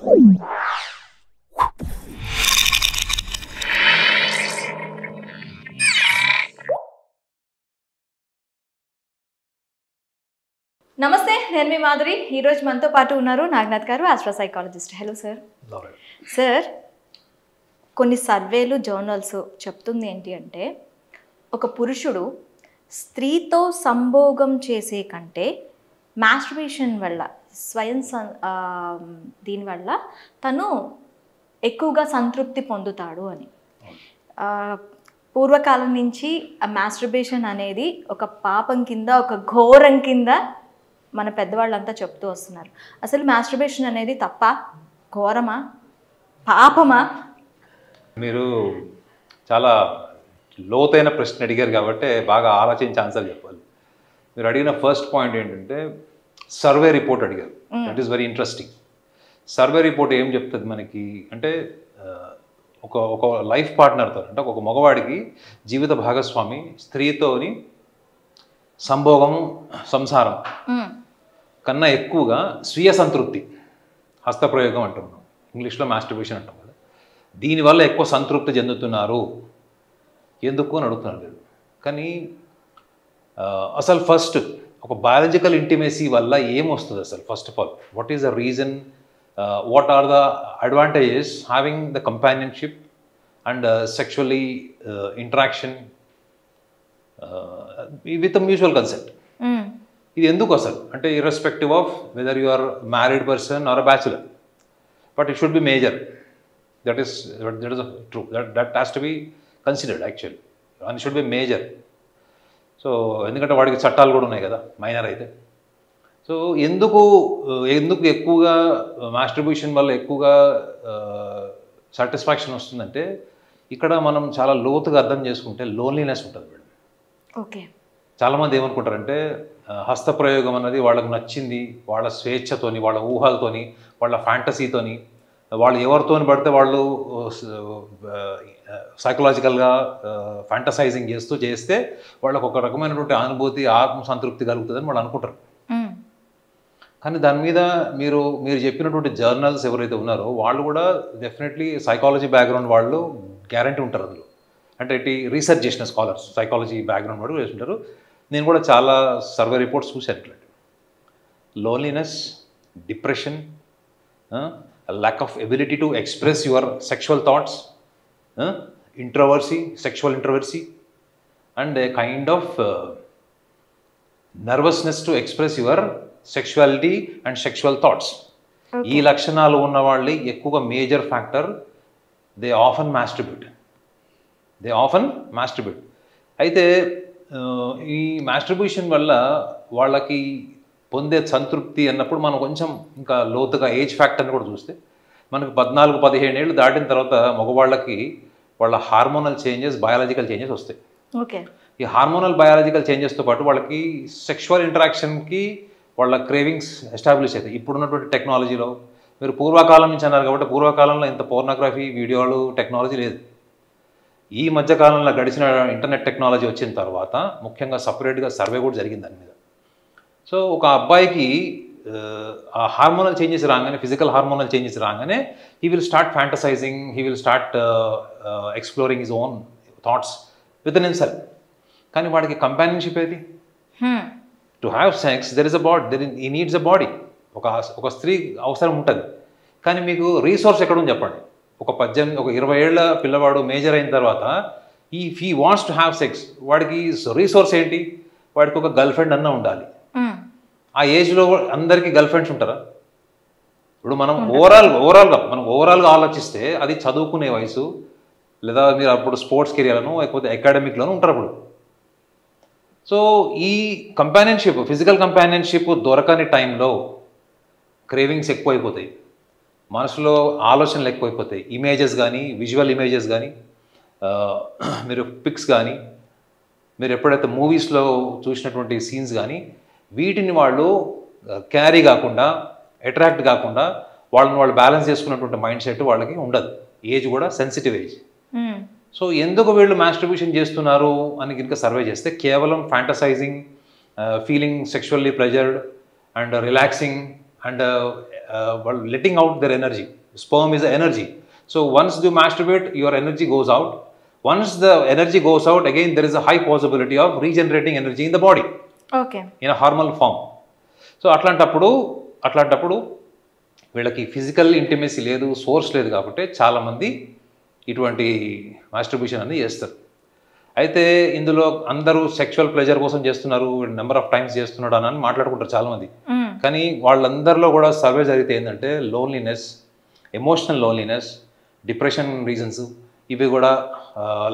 నమస్తే, నేను మీ మాధురి. ఈరోజు మనతో పాటు ఉన్నారు నాగనాథ్ గారు, astro psychologist. Hello sir. Sir, కొన్ని సర్వేలు, జర్నల్స్ చెప్తుంది ఏంటి అంటే, ఒక పురుషుడు స్త్రీతో సంభోగం చేసే కంటే మాస్టర్బేషన్ వల్ల, దీనివల్ల తను ఎక్కువగా సంతృప్తి పొందుతాడు అని. పూర్వకాలం నుంచి ఆ మాస్టర్బేషన్ అనేది ఒక పాపం కింద, ఒక ఘోరం కింద మన పెద్దవాళ్ళంతా చెప్తూ వస్తున్నారు. అసలు మాస్టర్బేషన్ అనేది తప్ప, ఘోరమా, పాపమా? మీరు చాలా లోతైన ప్రశ్న అడిగారు కాబట్టి బాగా ఆలోచించి ఆన్సర్ చెప్పాలి. మీరు అడిగిన ఫస్ట్ పాయింట్ ఏంటంటే సర్వే రిపోర్ట్ అడిగారు. That is very interesting. Survey report ఏం చెప్తుంది మనకి అంటే, ఒక లైఫ్ పార్ట్నర్తో, అంటే ఒక మగవాడికి జీవిత భాగస్వామి స్త్రీతోని సంభోగం, సంసారం కన్నా ఎక్కువగా స్వీయ సంతృప్తి, హస్తప్రయోగం అంటున్నాం, ఇంగ్లీష్లో మాస్టర్బేషన్ అంటాం కదా, దీనివల్ల ఎక్కువ సంతృప్తి చెందుతున్నారు. ఎందుకు అని అడుగుతున్నారు లేదు. కానీ అసలు ఫస్ట్ ఒక బయాలజికల్ ఇంటిమేసీ వల్ల ఏమొస్తుంది అసలు? First of all, what is the reason, what are the advantages having the companionship and sexually interaction with mutual consent? ఇది ఎందుకు అసలు అంటే, irrespective of whether you are married person or a bachelor, but it should be major. That is true, that has to be considered actually, and should be major. So ఎందుకంటే వాడికి చట్టాలు కూడా ఉన్నాయి కదా మైనర్ అయితే. సో ఎందుకు ఎక్కువగా masturbation వల్ల ఎక్కువగా సాటిస్ఫాక్షన్ వస్తుందంటే, ఇక్కడ మనం చాలా లోతుగా అర్థం చేసుకుంటే లోన్లీనెస్ ఉంటుంది మేడం. ఓకే. చాలామంది ఏమనుకుంటారంటే, హస్తప్రయోగం అన్నది వాళ్ళకు నచ్చింది, వాళ్ళ స్వేచ్ఛతోని, వాళ్ళ ఊహలతోని, వాళ్ళ ఫ్యాంటసీతోని, వాళ్ళు ఎవరితోని పడితే వాళ్ళు సైకలాజికల్గా ఫ్యాంటసైజింగ్ చేస్తే వాళ్ళకు ఒక రకమైనటువంటి అనుభూతి, ఆత్మసంతృప్తి కలుగుతుందని వాళ్ళు అనుకుంటారు. కానీ దాని మీద మీరు చెప్పినటువంటి జర్నల్స్ ఎవరైతే ఉన్నారో వాళ్ళు కూడా డెఫినెట్లీ సైకాలజీ బ్యాక్గ్రౌండ్ వాళ్ళు గ్యారంటీ ఉంటారు అందులో. అంటే ఇటు రీసెర్చ్ చేసిన స్కాలర్స్, సైకాలజీ బ్యాక్గ్రౌండ్ వాళ్ళు చేస్తుంటారు. నేను కూడా చాలా సర్వే రిపోర్ట్స్ చూశాను ఇట్లాంటి. Loneliness, depression, lack of ability to express your sexual thoughts, introversy, sexual introversy, and a kind of nervousness to express your sexuality and sexual thoughts. ఈ లక్షణాలు ఉన్న వాళ్ళు ఎక్కువగా major factor, they often masturbate. అయితే ఈ masturbation వల్ల వాళ్ళకి పొందే సంతృప్తి అన్నప్పుడు మనం కొంచెం ఇంకా లోతుగా ఏజ్ ఫ్యాక్టర్ని కూడా చూస్తే, మనకు 14-15 ఏళ్ళు దాటిన తర్వాత మగవాళ్ళకి వాళ్ళ హార్మోనల్ చేంజెస్, బయాలజికల్ చేంజెస్ వస్తాయి. ఓకే. ఈ హార్మోనల్ బయాలజికల్ చేంజెస్తో పాటు వాళ్ళకి సెక్షువల్ ఇంటరాక్షన్కి వాళ్ళ క్రేవింగ్స్ ఎస్టాబ్లిష్ అవుతాయి. ఇప్పుడున్నటువంటి టెక్నాలజీలో, మీరు పూర్వకాలం నుంచి అన్నారు కాబట్టి, పూర్వకాలంలో ఇంత పోర్నోగ్రఫీ, వీడియోలు, టెక్నాలజీ లేదు. ఈ మధ్యకాలంలో గడిచిన ఇంటర్నెట్ టెక్నాలజీ వచ్చిన తర్వాత ముఖ్యంగా సపరేట్గా సర్వే కూడా జరిగింది దాని మీద. సో ఒక అబ్బాయికి ఆ హార్మోనల్ చేంజెస్ రాగానే, ఫిజికల్ హార్మోనల్ చేంజెస్ రాగానే, he will start fantasising, he will start exploring his own thoughts with in himself. కానీ వాడికి కంపానియన్షిప్ ఏది? To have sex there is a body, he needs a body. ఒక స్త్రీ అవసరం ఉంటుంది. కానీ మీకు రీసోర్స్ ఎక్కడుంది చెప్పండి? ఒక 20 ఏళ్ల పిల్లవాడు మేజర్ అయిన తర్వాత if he wants to have sex, వాడికి రీసోర్స్ ఏంటి? వాడికి ఒక గర్ల్ ఫ్రెండ్ అన్న ఉండాలి. ఆ ఏజ్లో అందరికీ గర్ల్ ఫ్రెండ్స్ ఉంటారా? ఇప్పుడు మనం ఓవరాల్గా ఆలోచిస్తే అది చదువుకునే వయసు, లేదా మీరు అప్పుడు స్పోర్ట్స్ కెరియర్లను లేకపోతే అకాడమిక్లోనూ ఉంటారు అప్పుడు. సో ఈ కంపానియన్షిప్, ఫిజికల్ కంపానియన్షిప్ దొరకని టైంలో క్రేవింగ్స్ ఎక్కువైపోతాయి, మనసులో ఆలోచనలు ఎక్కువైపోతాయి. ఇమేజెస్ కానీ, విజువల్ ఇమేజెస్ కానీ, మీరు పిక్స్ కానీ, మీరు ఎప్పుడైతే మూవీస్లో చూసినటువంటి సీన్స్ కానీ, వీటిని వాళ్ళు క్యారీ కాకుండా, అట్రాక్ట్ కాకుండా వాళ్ళు బ్యాలెన్స్ చేసుకున్నటువంటి మైండ్ సెట్ వాళ్ళకి ఉండదు. ఏజ్ కూడా సెన్సిటివ్ ఏజ్. సో ఎందుకు వీళ్ళు మాస్టర్బేషన్ చేస్తున్నారు అని కనుక సర్వే చేస్తే, కేవలం fantasizing, feeling sexually pleasured and relaxing and letting out their energy. Sperm is energy. So once you masturbate, your energy goes out. Once the energy goes out, again there is a high possibility of regenerating energy in the body okay in a hormonal form. So అట్లాంటప్పుడు వీళ్ళకి physical intimacy లేదు, source లేదు కాబట్టి చాలామంది ఇటువంటి masturbation అనేది చేస్తారు. అయితే ఇందులో అందరూ సెక్షువల్ ప్లెజర్ కోసం చేస్తున్నారు, నెంబర్ ఆఫ్ టైమ్స్ చేస్తున్నాడు అని మాట్లాడుకుంటారు చాలామంది. కానీ వాళ్ళందరిలో కూడా సర్వే జరిగితే ఏంటంటే loneliness, emotional loneliness, depression reasons, ఇవి కూడా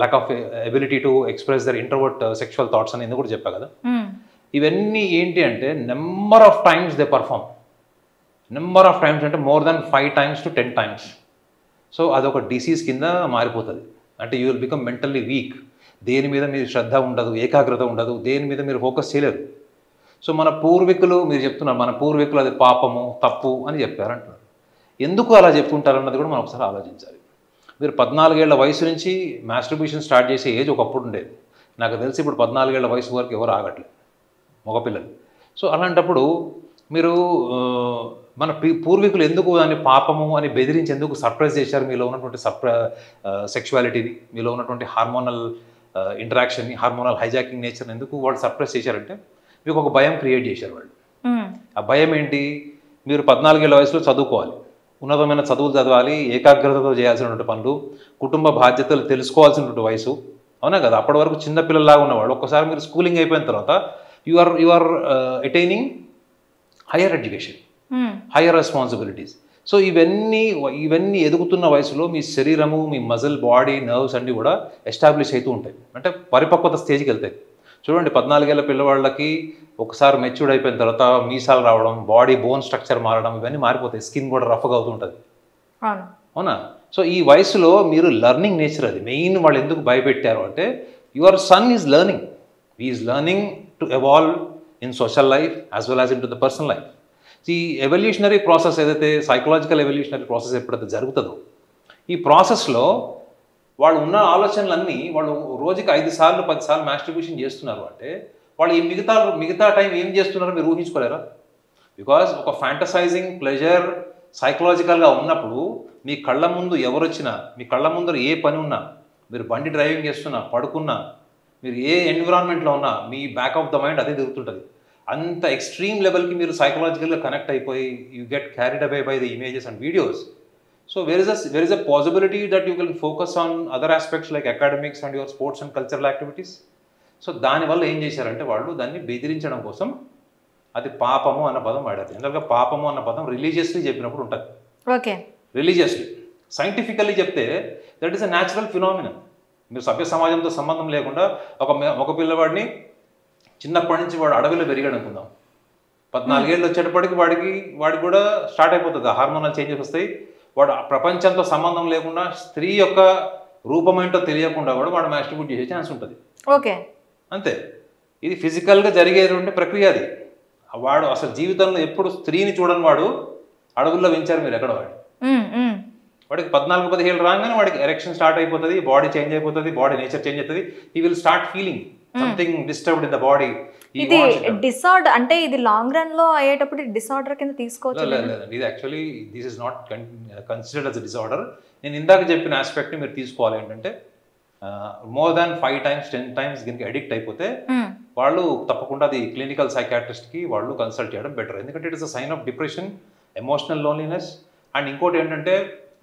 lack of ability to express their introvert sexual thoughts అని ఎందుకు కూడా చెప్పా కదా. ఇవన్నీ ఏంటి అంటే number of times they perform. Number of times అంటే more than 5 times to 10 times. So అదొక డిసీజ్ కింద మారిపోతుంది. అంటే you will become mentally weak. దేని మీద మీరు శ్రద్ధ ఉండదు, ఏకాగ్రత ఉండదు, దేని మీద మీరు ఫోకస్ చేయలేరు. సో మన పూర్వీకులు, మీరు చెప్తున్నారు మన పూర్వీకులు అది పాపము, తప్పు అని చెప్పారంటున్నారు. ఎందుకు అలా చెప్పుకుంటారు అన్నది కూడా మనం ఒకసారి ఆలోచించాలి. మీరు 14 ఏళ్ల వయసు నుంచి మాస్టర్బేషన్ స్టార్ట్ చేసే ఏజ్ ఒకప్పుడు ఉండేది. నాకు తెలిసి ఇప్పుడు 14 ఏళ్ల వయసు వరకు ఎవరు ఆగట్లేదు మగపిల్లలు. సో అలాంటప్పుడు మీరు మన పూర్వీకులు ఎందుకు దాన్ని పాపము అని బెదిరించి ఎందుకు సర్ప్రైజ్ చేశారు? మీలో ఉన్నటువంటి సెక్షువాలిటీని, మీలో ఉన్నటువంటి హార్మోనల్ ఇంటరాక్షన్ని, హార్మోనల్ హైజాకింగ్ నేచర్ని ఎందుకు వాళ్ళు సర్ప్రైజ్ చేశారంటే మీకు ఒక భయం క్రియేట్ చేశారు వాళ్ళు. ఆ భయం ఏంటి? మీరు 14 ఏళ్ల వయసులో చదువుకోవాలి, ఉన్నతమైన చదువులు చదవాలి, ఏకాగ్రతతో చేయాల్సినటువంటి పనులు, కుటుంబ బాధ్యతలు తెలుసుకోవాల్సినటువంటి వయసు, అవునా కదా? అప్పటి వరకు చిన్నపిల్లలాగా ఉన్నవాడు ఒక్కసారి మీరు స్కూలింగ్ అయిపోయిన తర్వాత you are attaining higher education, higher responsibilities. So ఇవన్నీ ఎదుగుతున్న వయసులో మీ శరీరము, మీ మజిల్, బాడీ, నర్వ్స్ అన్నీ కూడా ఎస్టాబ్లిష్ అవుతూ ఉంటాయి, అంటే పరిపక్వత స్టేజ్కి వెళ్తాయి. చూడండి 14 ఏళ్ల పిల్లవాళ్ళకి ఒకసారి మెచ్యూర్డ్ అయిపోయిన తర్వాత మీసాలు రావడం, బాడీ బోన్ స్ట్రక్చర్ మారడం, ఇవన్నీ మారిపోతాయి. స్కిన్ కూడా రఫ్గా అవుతూ ఉంటుంది, అవునా? సో ఈ వయసులో మీరు లెర్నింగ్ నేచర్, అది మెయిన్. వాళ్ళు ఎందుకు భయపెట్టారు అంటే your son is learning, is learning to evolve in social life as well as in to the personal life. ఈ ఎవల్యూషనరీ ప్రాసెస్ ఏదైతే, సైకలాజికల్ ఎవల్యూషనరీ ప్రాసెస్ ఎప్పుడైతే జరుగుతుందో, ఈ ప్రాసెస్లో వాళ్ళు ఉన్న ఆలోచనలన్నీ, వాళ్ళు రోజుకి 5 సార్లు 10 సార్లు మాస్టర్బేషన్ చేస్తున్నారు అంటే వాళ్ళు ఈ మిగతా టైం ఏం చేస్తున్నారో మీరు ఊహించుకోలేరా? బికాజ్ ఒక ఫ్యాంటసైజింగ్ ప్లెజర్ సైకలాజికల్గా ఉన్నప్పుడు మీ కళ్ళ ముందు ఎవరు వచ్చినా, మీ కళ్ళ ముందర ఏ పని ఉన్నా, మీరు బండి డ్రైవింగ్ చేస్తున్నా, పడుకున్నా, మీరు ఏ ఎన్విరాన్మెంట్లో ఉన్నా, మీ బ్యాక్ ఆఫ్ ద మైండ్ అదే తిరుగుతుంటుంది. అంత ఎక్స్ట్రీమ్ లెవెల్కి మీరు సైకలాజికల్గా కనెక్ట్ అయిపోయి you get carried away by the images and videos. So there is a possibility that you can focus on other aspects like academics and your sports and cultural activities. So దానివల్ల ఏం చేశారంటే వాళ్ళు దాన్ని బెదిరించడం కోసం అది పాపము అన్న పదం వాడారు. జనరల్గా పాపము అన్న పదం రిలీజియస్లీ చెప్పినప్పుడు ఉంటుంది. Okay, religiously. సైంటిఫికల్లీ చెప్తే that is a natural phenomenon. మీరు సభ్య సమాజంతో సంబంధం లేకుండా ఒక పిల్లవాడిని చిన్నప్పటి నుంచి వాడు అడవిలో పెరిగాడు అనుకుందాం, 14 ఏళ్ళు వచ్చేటప్పటికి వాడికి కూడా స్టార్ట్ అయిపోతుంది, హార్మోనల్ చేంజెస్ వస్తాయి. వాడు ప్రపంచంతో సంబంధం లేకుండా స్త్రీ యొక్క రూపం ఏంటో తెలియకుండా కూడా వాడు మాస్టర్బేట్ చేసే ఛాన్స్ ఉంటుంది. ఓకే, అంతే. ఇది ఫిజికల్గా జరిగేటువంటి ప్రక్రియ. అది వాడు అసలు జీవితంలో ఎప్పుడు స్త్రీని చూడని వాడు అడవుల్లో పెంచారు మీరు ఎక్కడ వాడికి 14-15 రాగానే వాడికి ఎరెక్షన్ స్టార్ట్ అయిపోతుంది, బాడీ చేంజ్ అయిపోతుంది, బాడీ నేచర్ చేంజ్ అవుతుంది. He will start feeling something disturbed in the body. ఇది డిసార్డర్ అంటే ఇది లాంగ్ రన్ లో అయ్యేటప్పుడు డిసార్డర్ కింద తీసుకోవచ్చు. ఇది actually this is not considered us disorder. నేను ఇందాక చెప్పిన ఆస్పెక్ట్ని మీరు తీసుకోవాలి. ఏంటంటే మోర్ దాన్ 5 times 10 times దీనికి అడిక్ట్ అయిపోతే వాళ్ళు తప్పకుండా అది క్లినికల్ సైకాట్రిస్ట్కి వాళ్ళు కన్సల్ట్ చేయడం బెటర్. ఎందుకంటే it is a sign of depression, emotional loneliness. And ఇంకోటి ఏంటంటే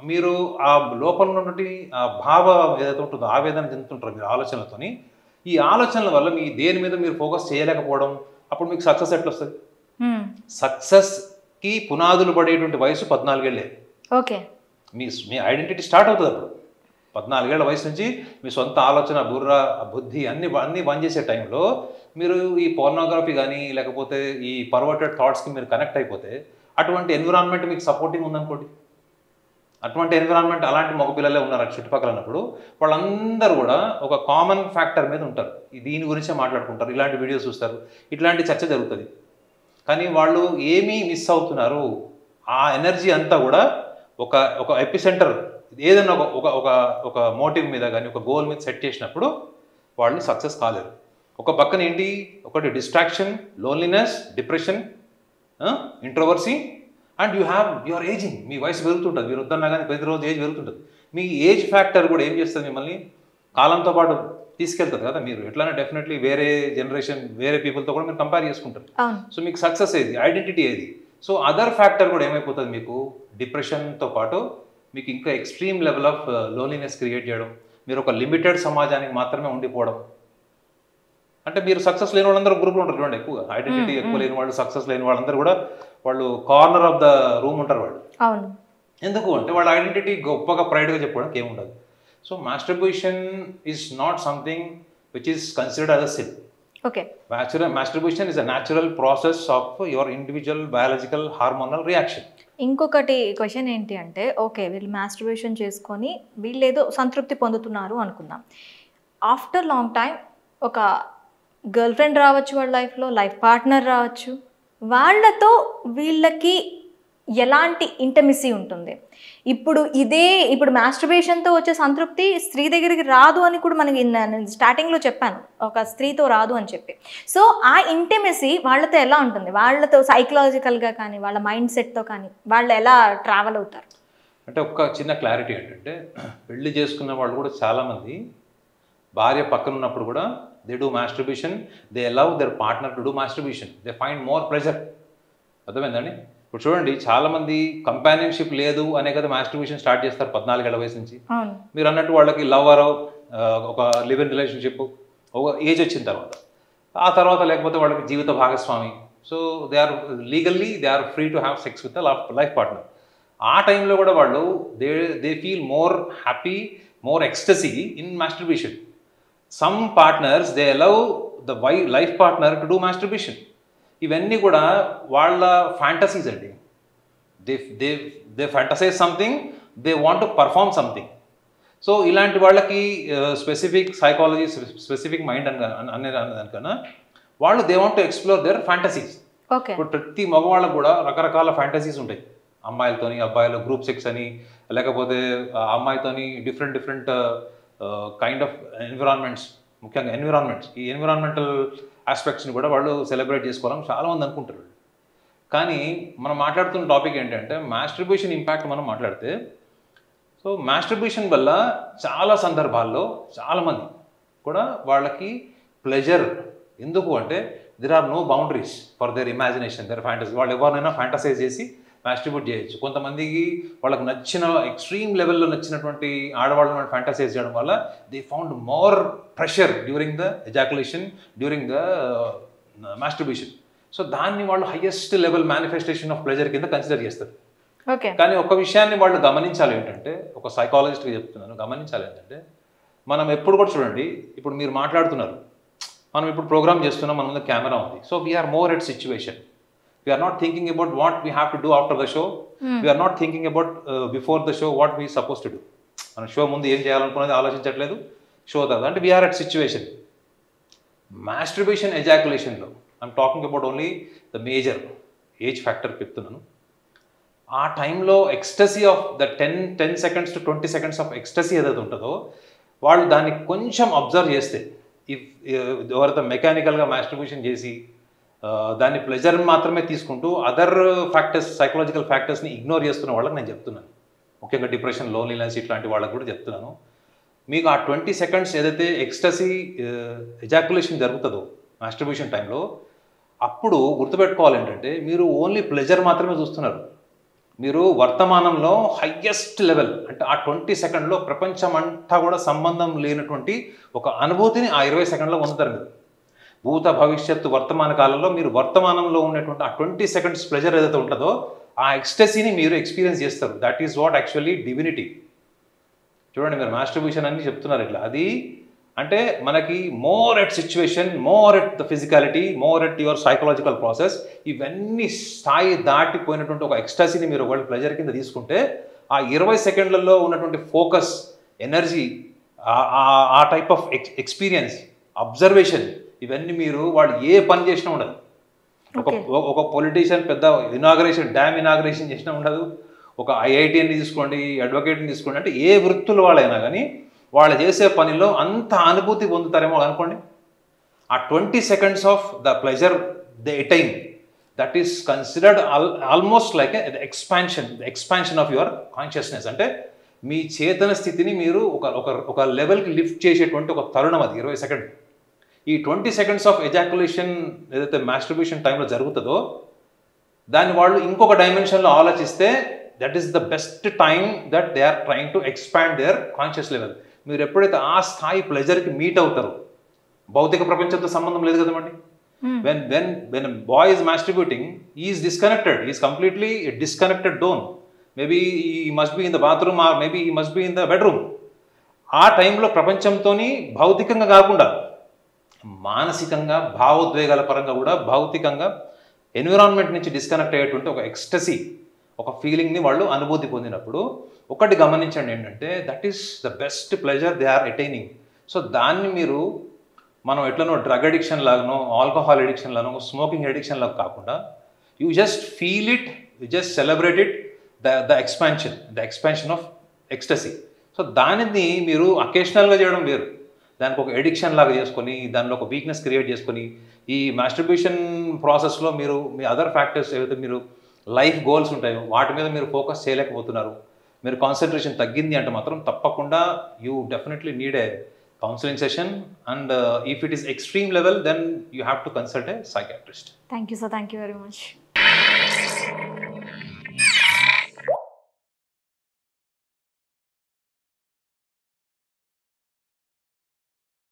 మీరు ఆ లోపల ఉన్నటువంటి ఆ భావ ఏదైతే ఉంటుందో ఆవేదన చెందుతుంటారు మీరు ఆలోచనలతోని. ఈ ఆలోచనల వల్ల మీ దేని మీద మీరు ఫోకస్ చేయలేకపోవడం, అప్పుడు మీకు సక్సెస్ ఎట్లా వస్తుంది? సక్సెస్కి పునాదులు పడేటువంటి వయసు 14 ఏళ్ళే. ఓకే, మీ ఐడెంటిటీ స్టార్ట్ అవుతుంది అప్పుడు. 14 ఏళ్ల వయసు నుంచి మీ సొంత ఆలోచన, బుర్ర, బుద్ధి అన్నీ బంద్ చేసే టైంలో మీరు ఈ పోర్నోగ్రఫీ కానీ లేకపోతే ఈ పర్వర్టెడ్ థాట్స్కి మీరు కనెక్ట్ అయిపోతే అటువంటి ఎన్విరాన్మెంట్ మీకు సపోర్టింగ్ ఉందనుకోండి. అటువంటి ఎన్విరాన్మెంట్ అలాంటి మగపిల్లలే ఉన్నారు చుట్టుపక్కల అన్నప్పుడు వాళ్ళందరూ కూడా ఒక కామన్ ఫ్యాక్టర్ మీద ఉంటారు, దీని గురించే మాట్లాడుకుంటారు, ఇలాంటి వీడియోస్ చూస్తారు, ఇట్లాంటి చర్చ జరుగుతుంది. కానీ వాళ్ళు ఏమీ మిస్ అవుతున్నారు? ఆ ఎనర్జీ అంతా కూడా ఒక ఎపిసెంటర్ ఏదైనా ఒక మోటివ్ మీద కానీ ఒక గోల్ మీద సెట్ చేసినప్పుడు వాళ్ళు సక్సెస్ కాలేరు. ఒక పక్కన ఏంటి, ఒకటి distraction, loneliness, depression, introversy. And you're ageing, మీ వయసు పెరుగుతుంటుంది, మీరు వద్దన్నా కానీ ప్రతిరోజు ఏజ్ పెరుగుతుంటుంది. మీ ఏజ్ ఫ్యాక్టర్ కూడా ఏం చేస్తుంది, మిమ్మల్ని కాలంతో పాటు తీసుకెళ్తుంది కదా. మీరు ఎట్లయినా డెఫినెట్లీ వేరే జనరేషన్ వేరే పీపుల్తో కూడా మీరు కంపేర్ చేసుకుంటారు. సో మీకు సక్సెస్ ఏది, ఐడెంటిటీ ఏది. సో అదర్ ఫ్యాక్టర్ కూడా ఏమైపోతుంది, మీకు డిప్రెషన్తో పాటు మీకు ఇంకా extreme level of loneliness create చేయడం, మీరు ఒక లిమిటెడ్ సమాజానికి మాత్రమే ఉండిపోవడం. అంటే మీరు సక్సెస్ లేని వాళ్ళందరూ గ్రూప్లో ఉంటారు చూడండి, ఎక్కువగా ఐడెంటిటీ ఎక్కువ లేని వాళ్ళు, సక్సెస్ లేని వాళ్ళందరూ కూడా వాళ్ళు కార్నర్ ఆఫ్ ద రూమ్ ఉంటారు వాళ్ళు. ఎందుకు అంటే వాళ్ళ ఐడెంటిటీ గొప్పగా ప్రైడ్గా చెప్పుకోవడానికి ఏముండదు. So masturbation is not something which is considered as a sin. Okay, masturbation is a natural process of your individual biological hormonal reaction. ఇంకొకటి క్వశ్చన్ ఏంటి అంటే, ఓకే వీళ్ళు మాస్టర్బేషన్ చేసుకొని వీళ్ళు ఏదో సంతృప్తి పొందుతున్నారు అనుకుందాం. ఆఫ్టర్ లాంగ్ టైం ఒక గర్ల్ ఫ్రెండ్ రావచ్చు వాళ్ళ లైఫ్లో, లైఫ్ పార్ట్నర్ రావచ్చు, వాళ్ళతో వీళ్ళకి ఎలాంటి ఇంటమిసీ ఉంటుంది? ఇప్పుడు మాస్టర్బేషన్తో వచ్చే సంతృప్తి స్త్రీ దగ్గరికి రాదు అని కూడా మనకి స్టార్టింగ్లో చెప్పాను, ఒక స్త్రీతో రాదు అని చెప్పి. సో ఆ ఇంటమిసీ వాళ్ళతో ఎలా ఉంటుంది, వాళ్ళతో సైకలాజికల్గా కానీ వాళ్ళ మైండ్ సెట్తో కానీ వాళ్ళు ఎలా ట్రావెల్ అవుతారు? అంటే ఒక చిన్న క్లారిటీ ఏంటంటే, పెళ్లి చేసుకున్న వాళ్ళు కూడా చాలామంది భార్య పక్కన ఉన్నప్పుడు కూడా they do masturbation, they allow their partner to do masturbation, they find more pleasure. అర్థమైందండి? ఇప్పుడు చూడండి, చాలామంది కంపానియన్షిప్ లేదు అనే కదా మాస్టర్బేషన్ స్టార్ట్ చేస్తారు 14 ఏళ్ల వయసు నుంచి. మీరు అన్నట్టు వాళ్ళకి లవర్, ఒక లివ్ ఇన్ రిలేషన్షిప్ ఒక ఏజ్ వచ్చిన తర్వాత, ఆ తర్వాత లేకపోతే వాళ్ళకి జీవిత భాగస్వామి. So they are free to have sex with life partner. ఆ టైంలో కూడా వాళ్ళు they feel more happy, more ecstasy in masturbation. Some partners they allow the life partner to do masturbation. ఇవన్నీ కూడా వాళ్ళ ఫ్యాంటసీస్ అండి. They fantasize something, they want to perform something. So ఇలాంటి వాళ్ళకి స్పెసిఫిక్ సైకాలజీ, స్పెసిఫిక్ మైండ్ అనేదానికన్నా వాళ్ళు they want to explore their fantasies. ఇప్పుడు ప్రతి మగవాళ్ళకు కూడా రకరకాల ఫ్యాంటసీస్ ఉంటాయి. అమ్మాయిలతోని, అబ్బాయిలు గ్రూప్ సెక్స్ అని, లేకపోతే అమ్మాయితోని డిఫరెంట్ కైండ్ ఆఫ్ ఎన్విరాన్మెంట్స్, ముఖ్యంగా ఎన్విరాన్మెంట్స్, ఈ ఎన్విరాన్మెంటల్ ఆస్పెక్ట్స్ని కూడా వాళ్ళు సెలబ్రేట్ చేసుకోవాలని చాలామంది అనుకుంటారు. కానీ మనం మాట్లాడుతున్న టాపిక్ ఏంటంటే మాస్టర్బేషన్ ఇంపాక్ట్ మనం మాట్లాడితే, సో మాస్టర్బేషన్ వల్ల చాలా సందర్భాల్లో చాలామంది కూడా వాళ్ళకి ప్లెజర్, ఎందుకు అంటే there are no boundaries for their imagination, their fantasy. వాళ్ళు ఎవరినైనా ఫ్యాంటసైజ్ చేసి మాస్టర్బేట్ చేయొచ్చు. కొంతమందికి వాళ్ళకి నచ్చిన ఎక్స్ట్రీమ్ లెవెల్లో నచ్చినటువంటి ఆడవాళ్ళని ఫ్యాంటసైజ్ చేయడం వల్ల they found more pressure during the ejaculation, during the masturbation. So దాన్ని వాళ్ళు highest level manifestation of pleasure కింద కన్సిడర్ చేస్తారు. కానీ ఒక విషయాన్ని వాళ్ళు గమనించాలి ఏంటంటే, ఒక సైకాలజిస్ట్గా చెప్తున్నాను, గమనించాలి ఏంటంటే, మనం ఎప్పుడు కూడా చూడండి, ఇప్పుడు మీరు మాట్లాడుతున్నారు, మనం ఇప్పుడు ప్రోగ్రామ్ చేస్తున్నాం, మన ముందు కెమెరా ఉంది. So we are more at situation. We are not thinking about what we have to do after the show. We are not thinking about before the show what we supposed to do. మన show ముందు ఏం చేయాలనుకున్నది ఆలోచించట్లేదు, show తర్వాత అంటే we are at situation. Masturbation, ఎజాకులేషన్లో I'm talking about only the major age factor చెప్తున్నాను. ఆ టైంలో ecstasy of the 10 seconds to 20 seconds of ecstasy ఏదైతే ఉంటుందో, వాళ్ళు దాన్ని కొంచెం అబ్జర్వ్ చేస్తే, ఎవరైతే మెకానికల్గా మాస్టర్బేషన్ చేసి దాన్ని ప్లెజర్ మాత్రమే తీసుకుంటూ అదర్ ఫ్యాక్టర్స్, సైకలాజికల్ ఫ్యాక్టర్స్ని ఇగ్నోర్ చేస్తున్న వాళ్ళకి నేను చెప్తున్నాను, ముఖ్యంగా డిప్రెషన్, లోన్లీనెస్ ఇట్లాంటి వాళ్ళకి కూడా చెప్తున్నాను. మీకు ఆ 20 seconds ఏదైతే ఎక్స్టసీ ఎజాకులేషన్ జరుగుతుందో మాస్టర్బేషన్ టైంలో, అప్పుడు గుర్తుపెట్టుకోవాలి ఏంటంటే, మీరు ఓన్లీ ప్లెజర్ మాత్రమే చూస్తున్నారు. మీరు వర్తమానంలో హయ్యెస్ట్ లెవెల్, అంటే ఆ 20 secondsలో ప్రపంచం అంతా కూడా సంబంధం లేనటువంటి ఒక అనుభూతిని ఆ 20 secondsలో పొందుతారు. మీరు భూత, భవిష్యత్తు, వర్తమాన కాలంలో మీరు వర్తమానంలో ఉన్నటువంటి ఆ 20 seconds ప్లెజర్ ఏదైతే ఉంటుందో, ఆ ఎక్స్టసీని మీరు ఎక్స్పీరియన్స్ చేస్తారు. That is what actually divinity. చూడండి, మీరు మాస్టర్బేషన్ అని చెప్తున్నారు ఇట్లా, అది అంటే మనకి more at situation, more at the physicality, more at your psychological process, ఇవన్నీ స్థాయి దాటిపోయినటువంటి ఒక ఎక్స్టసీని మీరు ఒకవేళ ప్లెజర్ కింద తీసుకుంటే, ఆ 20 secondsలలో ఉన్నటువంటి ఫోకస్, ఎనర్జీ, ఆ టైప్ ఆఫ్ ఎక్స్పీరియన్స్, అబ్జర్వేషన్, ఇవన్నీ మీరు వాళ్ళు ఏ పని చేసినా ఉండదు. ఒక పొలిటీషియన్ పెద్ద డ్యామ్ ఇనాగరేషన్ చేసినా ఉండదు. ఒక ఐఐటిని తీసుకోండి, అడ్వకేట్ని తీసుకోండి, అంటే ఏ వృత్తులు వాళ్ళైనా కానీ వాళ్ళు చేసే పనిలో అంత అనుభూతి పొందుతారేమో అనుకోండి. ఆ 20 seconds of the pleasure they attain, that is considered almost like the expansion of your consciousness. అంటే మీ చేతన స్థితిని మీరు ఒక లెవెల్కి లిఫ్ట్ చేసేటువంటి ఒక తరుణం అది 20 సెకండ్. ఈ 20 సెకండ్స్ ఆఫ్ ఎజాక్యులేషన్ ఏదైతే మాస్టర్బేషన్ టైంలో జరుగుతుందో దాన్ని వాళ్ళు ఇంకొక డైమెన్షన్లో ఆలోచిస్తే that is the best time that they are trying to expand their conscious level. మీరు ఎప్పుడైతే ఆ స్థాయి ప్లెజర్కి మీట్ అవుతారో, భౌతిక ప్రపంచంతో సంబంధం లేదు కదమండి. when a boy is masturbating, he is disconnected, he is completely a disconnected zone. Maybe he must be in the bathroom or maybe he must be in the bedroom. ఆ టైంలో ప్రపంచంతోని భౌతికంగా కాకుండా మానసికంగా భావోద్వేగాల పరంగా కూడా భౌతికంగా ఎన్విరాన్మెంట్ నుంచి డిస్కనెక్ట్ అయ్యేటువంటి ఒక ఎక్స్టసీ, ఒక ఫీలింగ్ని వాళ్ళు అనుభూతి పొందినప్పుడు ఒకటి గమనించండి ఏంటంటే that is the best pleasure they are attaining. So దాన్ని మీరు మనం ఎట్లనో డ్రగ్ అడిక్షన్ లాగానో, ఆల్కహాల్ అడిక్షన్ లాగానో, స్మోకింగ్ అడిక్షన్ లాగా కాకుండా you just feel it, you just celebrate it, the expansion of ecstasy. So దానిని మీరు అకేషనల్గా చేయడం వేరు, దానికి ఒక ఎడిక్షన్ లాగా చేసుకొని దానిలో ఒక వీక్నెస్ క్రియేట్ చేసుకొని ఈ మాస్టర్బేషన్ ప్రాసెస్లో మీరు మీ అదర్ ఫ్యాక్టర్స్ ఏవైతే మీరు లైఫ్ గోల్స్ ఉంటాయో వాటి మీద మీరు ఫోకస్ చేయలేకపోతున్నారు, మీరు కాన్సన్ట్రేషన్ తగ్గింది అంటే మాత్రం తప్పకుండా you definitely need a counseling session, and if it is extreme level then you have to consult a psychiatrist. Thank you sir, thank you very much.